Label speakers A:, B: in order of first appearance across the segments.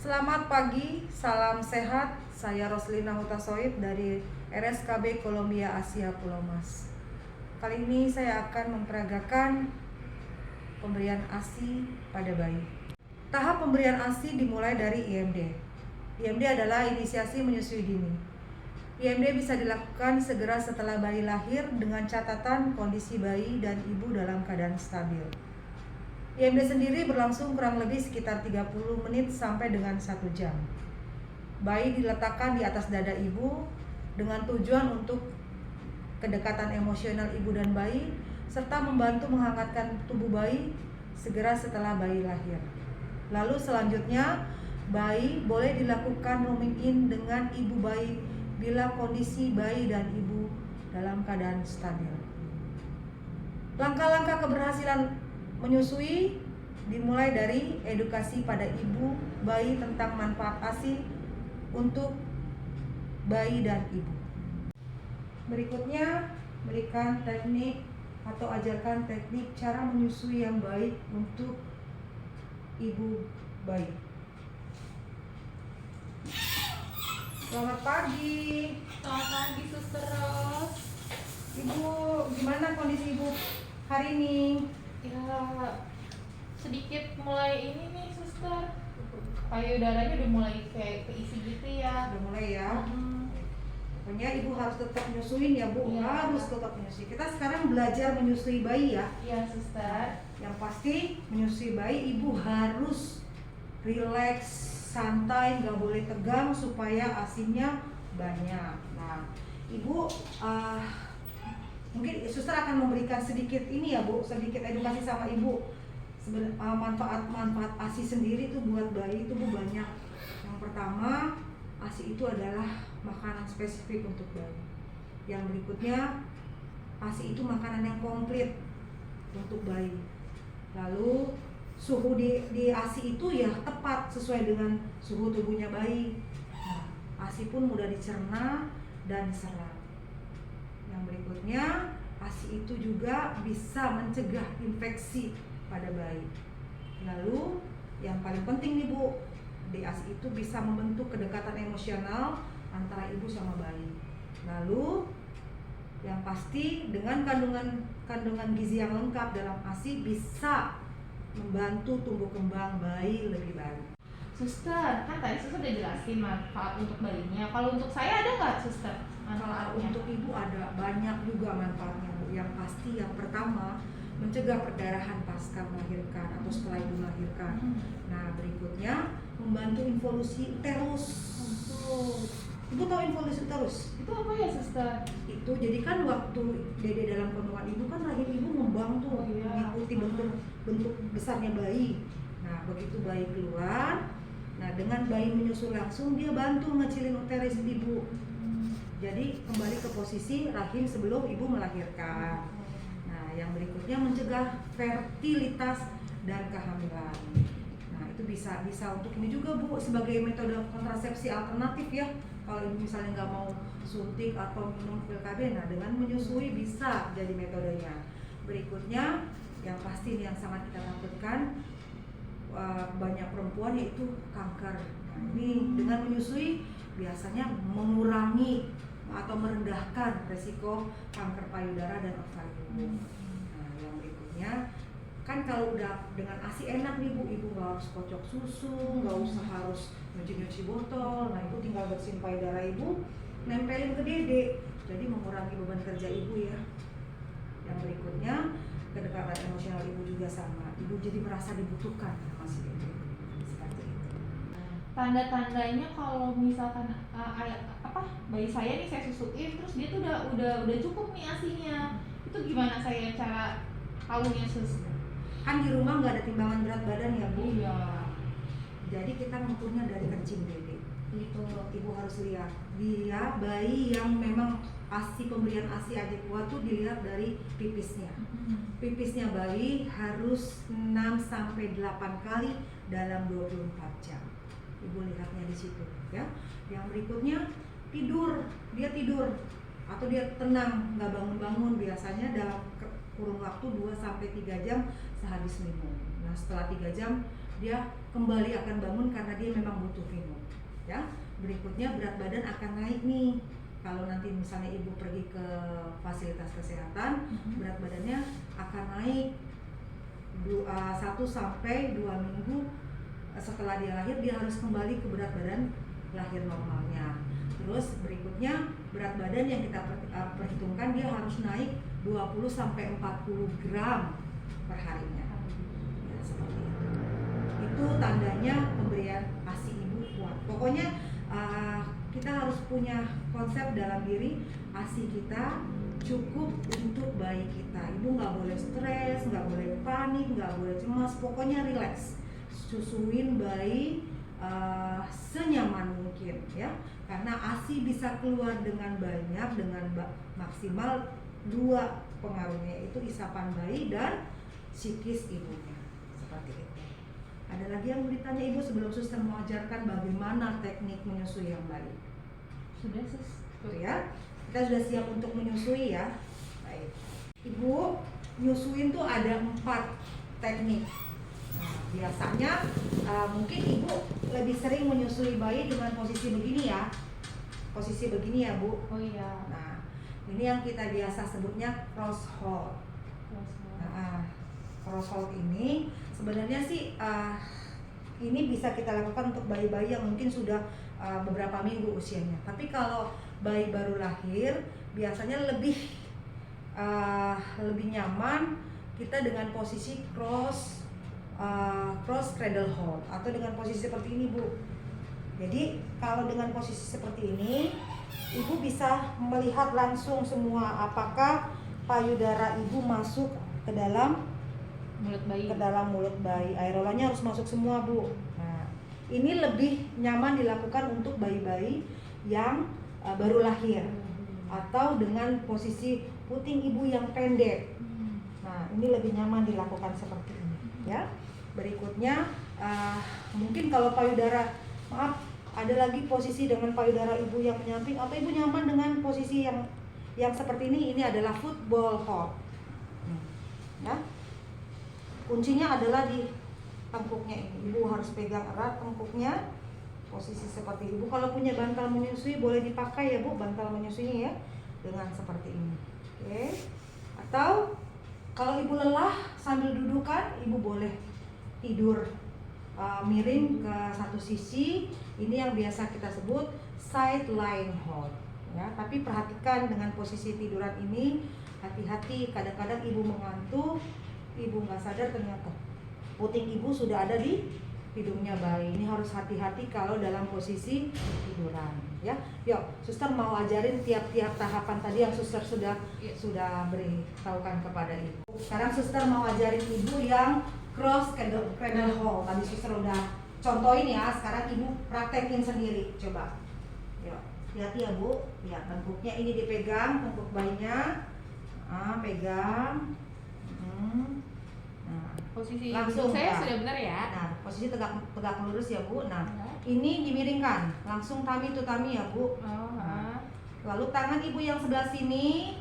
A: Selamat pagi, salam sehat. Saya Roslina Hutasoid dari RSKB Columbia Asia Pulau Mas. Kali ini saya akan memperagakan pemberian ASI pada bayi. Tahap pemberian ASI dimulai dari IMD. IMD adalah inisiasi menyusui dini. IMD bisa dilakukan segera setelah bayi lahir dengan catatan kondisi bayi dan ibu dalam keadaan stabil. IMD sendiri berlangsung kurang lebih sekitar 30 menit sampai dengan 1 jam. Bayi diletakkan di atas dada ibu dengan tujuan untuk kedekatan emosional ibu dan bayi serta membantu menghangatkan tubuh bayi segera setelah bayi lahir. Lalu selanjutnya, bayi boleh dilakukan rooming in dengan ibu bayi bila kondisi bayi dan ibu dalam keadaan stabil. Langkah-langkah keberhasilan menyusui dimulai dari edukasi pada ibu bayi tentang manfaat ASI untuk bayi dan ibu. Berikutnya, berikan teknik atau ajarkan teknik cara menyusui yang baik untuk ibu bayi. Selamat pagi.
B: Selamat pagi, Suster Ros.
A: Ibu, gimana kondisi ibu hari ini?
B: Ya, sedikit mulai ini nih, Suster. Payudaranya udah mulai kayak keisi gitu ya.
A: Udah mulai ya.
B: Hmm.
A: Pokoknya ibu harus tetap menyusuin ya bu,
B: Iya.
A: harus tetap menyusui. Kita sekarang belajar menyusui bayi ya.
B: Iya, Suster.
A: Yang pasti menyusui bayi ibu harus rileks, santai, nggak boleh tegang supaya ASINya banyak. Nah, ibu mungkin suster akan memberikan sedikit ini ya bu, sedikit edukasi sama ibu. Manfaat ASI sendiri tuh buat bayi itu bu banyak. Yang pertama, ASI itu adalah makanan spesifik untuk bayi. Yang berikutnya, ASI itu makanan yang komplit untuk bayi. Lalu suhu di ASI itu ya tepat sesuai dengan suhu tubuhnya bayi. Nah, ASI pun mudah dicerna dan diserap. Yang berikutnya, ASI itu juga bisa mencegah infeksi pada bayi. Lalu yang paling penting nih bu, di ASI itu bisa membentuk kedekatan emosional antara ibu sama bayi. Lalu yang pasti dengan kandungan gizi yang lengkap dalam ASI bisa membantu tumbuh kembang bayi lebih baik.
B: Suster, kan tadi Suster udah jelasin manfaat untuk bayinya. Kalau untuk saya ada nggak, Suster?
A: Kalau
B: Manfaatnya?
A: untuk ibu ada banyak juga manfaatnya bu. Yang pasti yang pertama, mencegah perdarahan pasca melahirkan atau setelah ibu melahirkan. Nah, berikutnya membantu involusi uterus. Ibu tahu involusi uterus?
B: Itu apa ya, Suster?
A: Itu jadi kan waktu dede dalam kandungan ibu kan rahim ibu ngembang tuh,
B: Oh, iya.
A: mengikuti bentuk besarnya bayi. Nah, begitu bayi keluar, nah dengan bayi menyusul langsung dia bantu ngecilin uterus ibu. Jadi kembali ke posisi rahim sebelum ibu melahirkan. Nah, yang berikutnya mencegah fertilitas dan kehamilan. Nah, itu bisa untuk ini juga bu, sebagai metode kontrasepsi alternatif ya. Kalau ibu misalnya nggak mau suntik atau minum pil KB, nah dengan menyusui bisa jadi metodenya. Berikutnya, yang pasti ini yang sangat kita takutkan, banyak perempuan yaitu kanker. Nah, ini dengan menyusui biasanya mengurangi atau merendahkan resiko kanker payudara dan ovarium. Nah, yang berikutnya kan kalau udah dengan ASI enak nih bu, ibu nggak harus kocok susu, nggak usah harus nyuci botol. Nah, ibu tinggal bersihin payudara ibu, nempelin ke dede, jadi mengurangi beban kerja ibu ya. Yang berikutnya, kedekatan emosional ibu juga sama, ibu jadi merasa dibutuhkan sama si dede. Seperti itu.
B: Tanda-tandanya kalau misalkan bayi saya nih saya susuin terus dia tuh udah cukup nih ASINya, itu gimana saya cara tahunya, Sus?
A: Kan di rumah nggak ada timbangan berat badan ya bu.
B: Iya.
A: Jadi kita mengukurnya dari kencing dede.
B: Gitu.
A: Ibu harus lihat dia bayi yang memang pemberian ASI aja kuat tuh dilihat dari pipisnya. Pipisnya bayi harus 6 sampai 8 kali dalam 24 jam. Ibu lihatnya di situ ya. Yang berikutnya dia tidur atau dia tenang, nggak bangun-bangun, biasanya dalam kurun waktu 2 sampai 3 jam sehabis minum. Nah, setelah 3 jam dia kembali akan bangun karena dia memang butuh minum. Ya, berikutnya berat badan akan naik nih. Kalau nanti misalnya ibu pergi ke fasilitas kesehatan, berat badannya akan naik 1 sampai 2 minggu setelah dia lahir, dia harus kembali ke berat badan lahir normalnya. Terus berikutnya berat badan yang kita perhitungkan dia harus naik 20 sampai 40 gram per harinya. Ya, seperti itu. Itu tandanya pemberian ASI ibu kuat. Pokoknya kita harus punya konsep dalam diri ASI kita cukup untuk bayi kita. Ibu nggak boleh stres, nggak boleh panik, nggak boleh cemas. Pokoknya relax. Susuin bayi senyaman mungkin ya, karena ASI bisa keluar dengan banyak, dengan maksimal 2 pengaruhnya, yaitu isapan bayi dan psikis ibunya. Seperti itu. Ada lagi yang mau ditanya ibu sebelum suster mengajarkan bagaimana teknik menyusui yang baik?
B: Sudah sus.
A: Ya, kita sudah siap untuk menyusui ya. Baik. Ibu nyusuin tuh ada 4 teknik. Nah, biasanya mungkin ibu lebih sering menyusui bayi dengan posisi begini ya. Posisi begini ya bu.
B: Oh iya.
A: Nah, ini yang kita biasa sebutnya cross hold. Nah, cross hold ini sebenarnya sih ini bisa kita lakukan untuk bayi-bayi yang mungkin sudah beberapa minggu usianya. Tapi kalau bayi baru lahir biasanya lebih nyaman kita dengan posisi cross cradle hold atau dengan posisi seperti ini bu. Jadi kalau dengan posisi seperti ini ibu bisa melihat langsung semua apakah payudara ibu masuk ke dalam mulut bayi. Aerolanya harus masuk semua bu. Nah, ini lebih nyaman dilakukan untuk bayi-bayi yang baru lahir atau dengan posisi puting ibu yang pendek. Nah, ini lebih nyaman dilakukan seperti ini ya. Berikutnya mungkin kalau payudara, ada lagi posisi dengan payudara ibu yang menyamping atau ibu nyaman dengan posisi yang seperti ini adalah football hold. Ya. Kuncinya adalah di tengkuknya ini. Ibu harus pegang erat tengkuknya. Posisi seperti ibu kalau punya bantal menyusui boleh dipakai ya bu, bantal menyusuinya ya, dengan seperti ini. Oke. Atau kalau ibu lelah sambil dudukan, ibu boleh tidur miring ke satu sisi. Ini yang biasa kita sebut side lying hold ya. Tapi perhatikan dengan posisi tiduran ini, hati-hati, kadang-kadang ibu mengantuk, ibu nggak sadar ternyata puting ibu sudah ada di hidungnya bayi. Ini harus hati-hati kalau dalam posisi tiduran ya. Yuk, suster mau ajarin tiap-tiap tahapan tadi yang suster sudah beritahukan kepada ibu. Sekarang suster mau ajarin ibu yang cross cradle hold. Tadi suster udah contohin ya, sekarang ibu praktekin sendiri. Coba. Yuk, hati-hati ya bu. Ya, tengkuknya ini dipegang, tengkuk bayinya. Pegang. Nah,
B: Posisi
A: langsung
B: saya
A: ya.
B: sudah benar ya.
A: Nah, posisi tegak lurus ya bu. Nah, ini dimiringkan, langsung tummy to tummy ya bu. Nah, lalu tangan ibu yang sebelah sini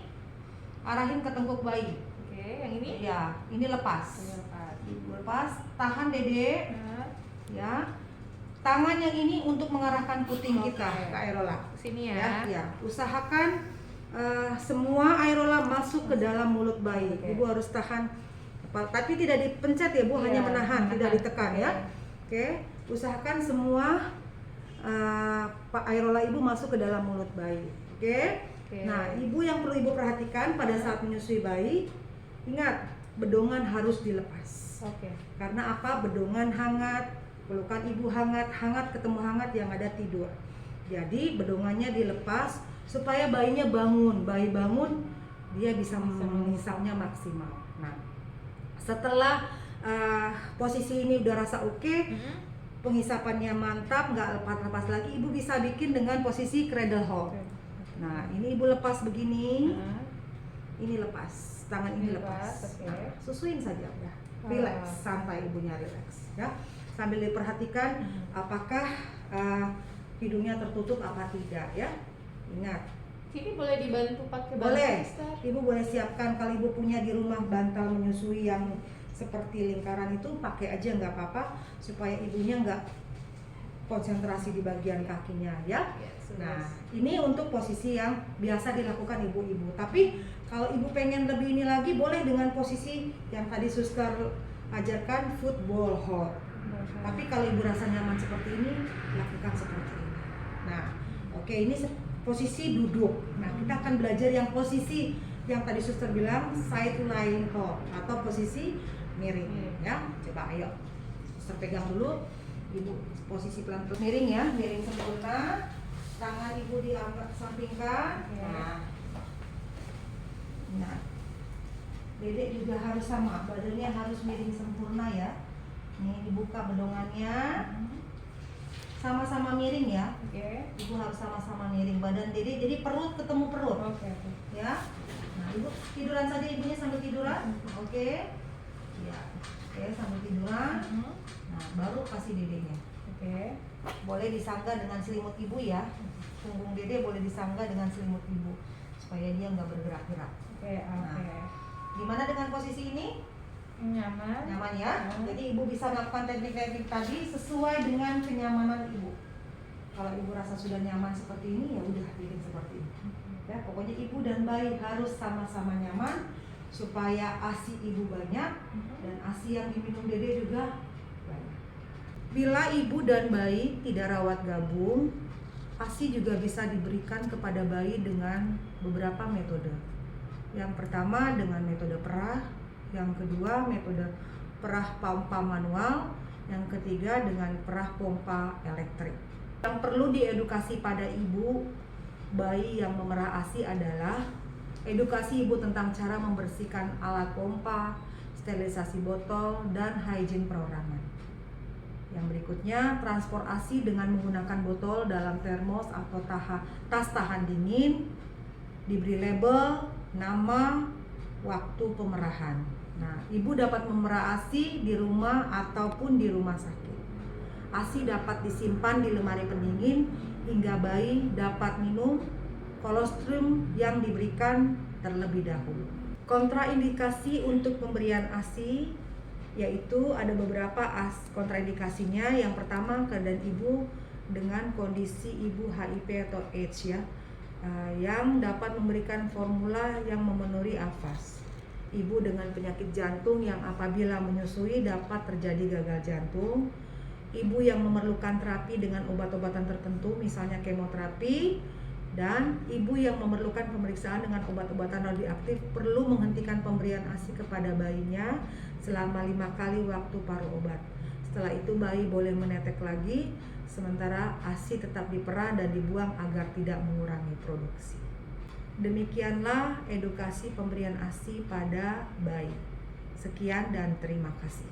A: arahin ke tengkuk bayi.
B: Oke, yang ini?
A: Ya, ini lepas. Ibu lepas, tahan dede. Ya, tangan yang ini untuk mengarahkan puting kita ke aerola.
B: Sini ya.
A: Ya, usahakan semua aerola masuk ke dalam mulut bayi.
B: Oke.
A: Ibu harus tahan, tapi tidak dipencet ya bu, hanya menahan, tidak ditekan ya. Oke, usahakan semua aerola ibu masuk ke dalam mulut bayi. Oke. Nah, ibu yang perlu ibu perhatikan pada saat menyusui bayi, ingat bedongan harus dilepas. Karena apa? Bedongan hangat, pelukan ibu hangat ketemu hangat yang ada tidur. Jadi bedongannya dilepas supaya bayinya bangun. Bayi bangun, dia bisa mengisapnya maksimal. Nah, setelah posisi ini udah rasa oke, pengisapannya mantap, nggak lepas lagi, ibu bisa bikin dengan posisi cradle hold. Nah, ini ibu lepas begini, ini lepas, tangan ini lepas. Nah, susuin saja udah, relax, santai ibunya relax, ya. Sambil diperhatikan apakah hidungnya tertutup apa tidak, ya. Ingat.
B: Sini boleh dibantu pakai
A: Boleh.
B: bantal, Sister?
A: Ibu boleh siapkan kalau ibu punya di rumah bantal menyusui yang seperti lingkaran itu pakai aja nggak apa-apa supaya ibunya nggak konsentrasi di bagian kakinya ya. Nah, ini untuk posisi yang biasa dilakukan ibu-ibu. Tapi kalau ibu pengen lebih ini lagi, boleh dengan posisi yang tadi suster ajarkan, football hold. Tapi kalau ibu rasa nyaman seperti ini, lakukan seperti ini. Nah, oke, ini posisi duduk. Nah, kita akan belajar yang posisi yang tadi suster bilang side lying hold atau posisi miring ya. Coba ayo, suster pegang dulu. Ibu posisi pelan-pelan miring ya, miring sempurna. Tangan ibu disampingkan. Nah, dedek juga harus sama, badannya harus miring sempurna ya. Nih dibuka bedongannya, sama-sama miring ya. Ibu harus sama-sama miring badan dedek, jadi perut ketemu perut. Ya. Nah, ibu tiduran saja ibunya sambil tiduran. Oke. Ya. Oke, sambil tiduran. Nah, baru kasih dedeknya. Boleh disangga dengan selimut ibu ya. Punggung dede boleh disangga dengan selimut ibu supaya dia nggak bergerak-gerak. Nah, gimana dengan posisi ini? Nyaman ya. Jadi ibu bisa melakukan teknik-teknik tadi sesuai dengan kenyamanan ibu. Kalau ibu rasa sudah nyaman seperti ini, ya udah bikin seperti ini. Ya, pokoknya ibu dan bayi harus sama-sama nyaman supaya ASI ibu banyak dan ASI yang diminum dede juga banyak. Bila ibu dan bayi tidak rawat gabung, ASI juga bisa diberikan kepada bayi dengan beberapa metode. Yang pertama dengan metode perah, yang kedua metode perah pompa manual, yang ketiga dengan perah pompa elektrik. Yang perlu diedukasi pada ibu bayi yang memerah ASI adalah edukasi ibu tentang cara membersihkan alat pompa, sterilisasi botol, dan hygiene perorangan. Yang berikutnya, transport ASI dengan menggunakan botol dalam termos atau tas tahan dingin, diberi label, nama, waktu pemerahan. Nah, ibu dapat memerah ASI di rumah ataupun di rumah sakit. ASI dapat disimpan di lemari pendingin hingga bayi dapat minum kolostrum yang diberikan terlebih dahulu. Kontraindikasi untuk pemberian ASI yaitu ada beberapa kontraindikasinya. Yang pertama, keadaan ibu dengan kondisi ibu HIV atau AIDS ya, yang dapat memberikan formula yang memenuhi AFAS. Ibu dengan penyakit jantung yang apabila menyusui dapat terjadi gagal jantung. Ibu yang memerlukan terapi dengan obat-obatan tertentu misalnya kemoterapi, dan ibu yang memerlukan pemeriksaan dengan obat-obatan radioaktif perlu menghentikan pemberian ASI kepada bayinya selama 5 kali waktu paruh obat. Setelah itu bayi boleh menetek lagi, sementara ASI tetap diperah dan dibuang agar tidak mengurangi produksi. Demikianlah edukasi pemberian ASI pada bayi. Sekian dan terima kasih.